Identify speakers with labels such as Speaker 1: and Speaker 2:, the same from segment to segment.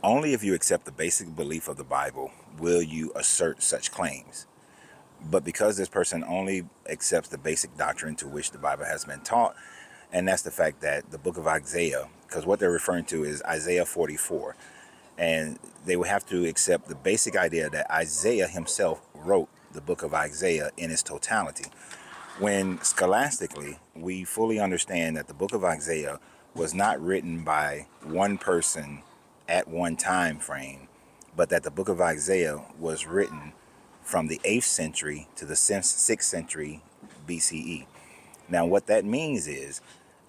Speaker 1: Only if you accept the basic belief of the Bible will you assert such claims. But because this person only accepts the basic doctrine to which the Bible has been taught, and that's the fact that the book of Isaiah, because what they're referring to is Isaiah 44, and they would have to accept the basic idea that Isaiah himself wrote the book of Isaiah in its totality. When scholastically, we fully understand that the book of Isaiah was not written by one person at one time frame, but that the book of Isaiah was written from the 8th century to the 6th century BCE. Now, what that means is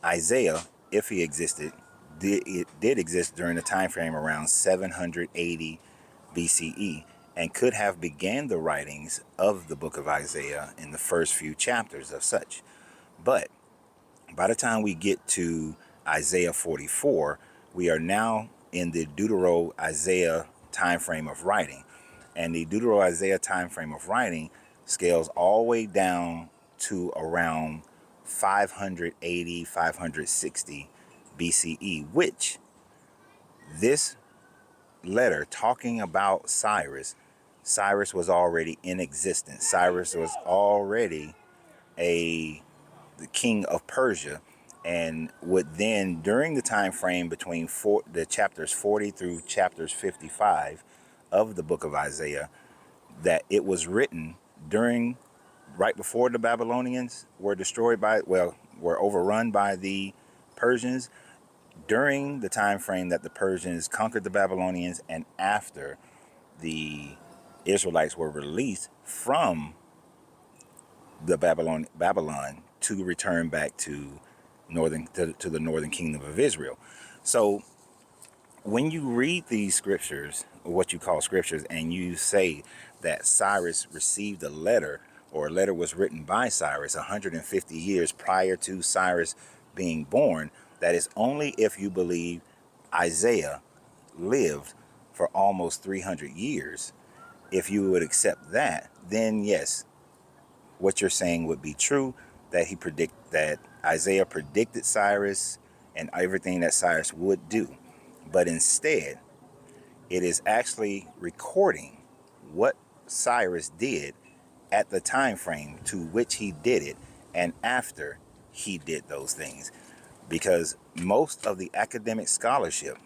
Speaker 1: Isaiah, if he existed, did exist during the time frame around 780 BCE, and could have began the writings of the book of Isaiah in the first few chapters of such. But by the time we get to Isaiah 44, we are now in the Deutero-Isaiah time frame of writing. And the Deutero-Isaiah time frame of writing scales all the way down to around 580, 560 BCE, which this letter talking about Cyrus was already in existence. Cyrus was already the king of Persia, and would then, during the time frame between the chapters 40 through chapters 55 of the book of Isaiah, that it was written during, right before the Babylonians were destroyed were overrun by the Persians, during the time frame that the Persians conquered the Babylonians, and after the Israelites were released from the Babylon to return back to the northern kingdom of Israel. So when you read these scriptures, or what you call scriptures, and you say that Cyrus received a letter, or a letter was written by Cyrus 150 years prior to Cyrus being born, that is only if you believe Isaiah lived for almost 300 years. If you would accept that, then yes, what you're saying would be true, that Isaiah predicted Cyrus and everything that Cyrus would do. But instead, it is actually recording what Cyrus did at the time frame to which he did it, and after he did those things. Because most of the academic scholarship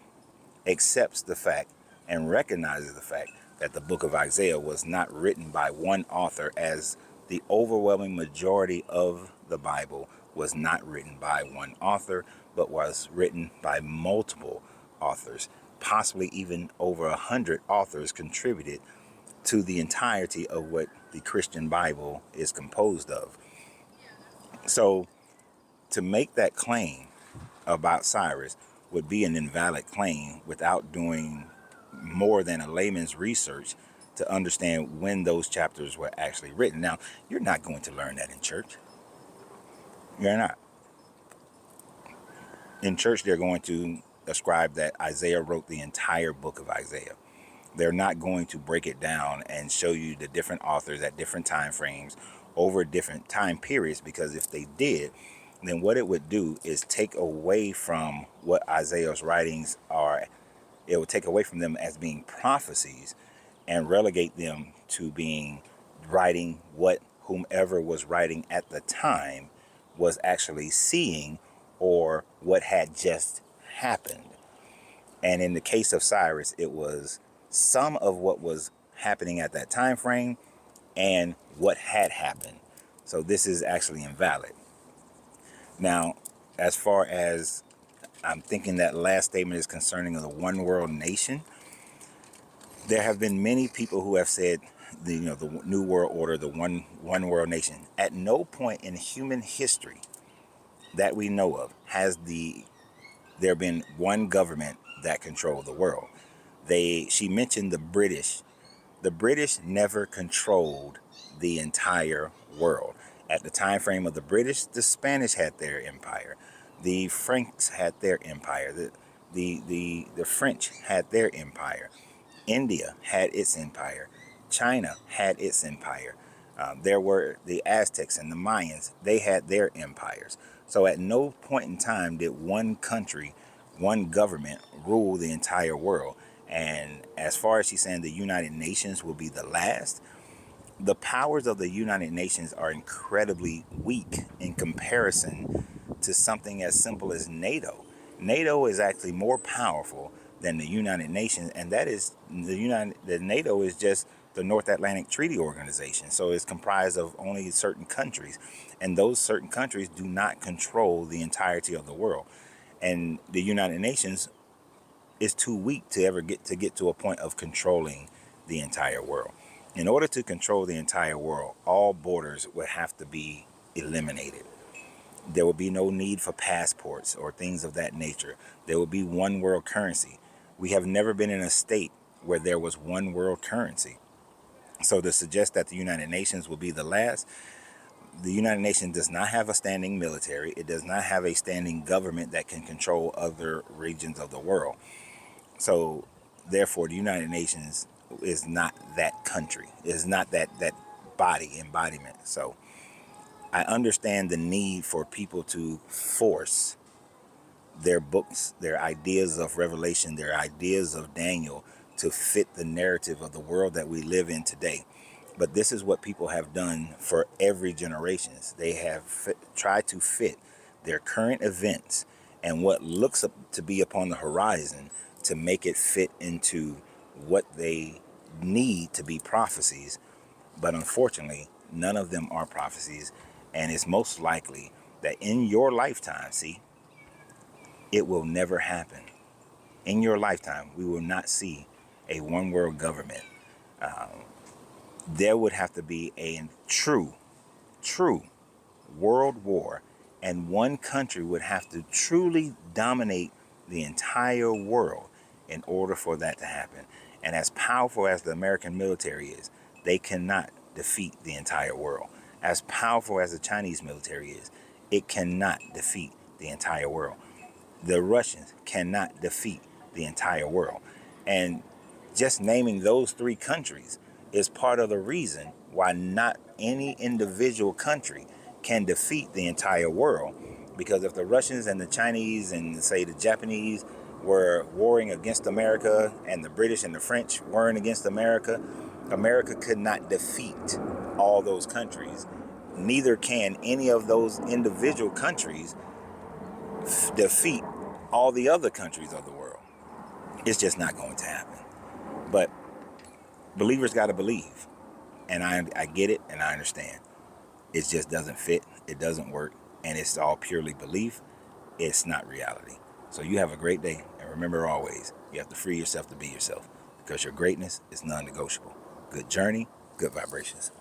Speaker 1: accepts the fact and recognizes the fact that the book of Isaiah was not written by one author, as the overwhelming majority of the Bible was not written by one author, but was written by multiple authors. Possibly even over 100 authors contributed to the entirety of what the Christian Bible is composed of. So to make that claim about Cyrus would be an invalid claim without doing more than a layman's research to understand when those chapters were actually written. Now, you're not going to learn that in church. You're not. In church, they're going to ascribe that Isaiah wrote the entire book of Isaiah. They're not going to break it down and show you the different authors at different time frames over different time periods, because if they did, then what it would do is take away from what Isaiah's writings are. It would take away from them as being prophecies and relegate them to being writing what whomever was writing at the time was actually seeing, or what had just happened. And in the case of Cyrus, it was some of what was happening at that time frame and what had happened. So this is actually invalid. Now, as far as I'm thinking that last statement is concerning the one world nation, there have been many people who have said the new world order, the one world nation. At no point in human history that we know of has there been one government that controlled the world. She mentioned the British. The British never controlled the entire world. At the time frame of the British, the Spanish had their empire. The Franks had their empire. The French had their empire. India had its empire. China had its empire. There were the Aztecs and the Mayans. They had their empires. So at no point in time did one country, one government rule the entire world. And as far as she's saying the United Nations will be the last, the powers of the United Nations are incredibly weak in comparison to something as simple as NATO. NATO is actually more powerful than the United Nations, and that is the NATO is just the North Atlantic Treaty Organization. So it's comprised of only certain countries, and those certain countries do not control the entirety of the world. And the United Nations is too weak to ever get to a point of controlling the entire world. In order to control the entire world, all borders would have to be eliminated. There will be no need for passports or things of that nature. There will be one world currency. We have never been in a state where there was one world currency. So to suggest that the United Nations will be the last, the United Nations does not have a standing military. It does not have a standing government that can control other regions of the world. So therefore, the United Nations is not that country. Is not that body embodiment. So I understand the need for people to force their books, their ideas of Revelation, their ideas of Daniel to fit the narrative of the world that we live in today. But this is what people have done for every generation. They have tried to fit their current events and what looks up to be upon the horizon to make it fit into what they need to be prophecies. But unfortunately, none of them are prophecies. And it's most likely that in your lifetime, see, it will never happen. In your lifetime, we will not see a one world government. There would have to be a true world war, and one country would have to truly dominate the entire world in order for that to happen. And as powerful as the American military is, they cannot defeat the entire world. As powerful as the Chinese military is, it cannot defeat the entire world. The Russians cannot defeat the entire world. And just naming those three countries is part of the reason why not any individual country can defeat the entire world. Because if the Russians and the Chinese and say the Japanese were warring against America and the British and the French warring against America, America could not defeat all those countries. Neither can any of those individual countries defeat all the other countries of the world. It's just not going to happen. But believers got to believe. And I get it and I understand. It just doesn't fit. It doesn't work. And it's all purely belief. It's not reality. So you have a great day. And remember always, you have to free yourself to be yourself. Because your greatness is non-negotiable. Good journey, good vibrations.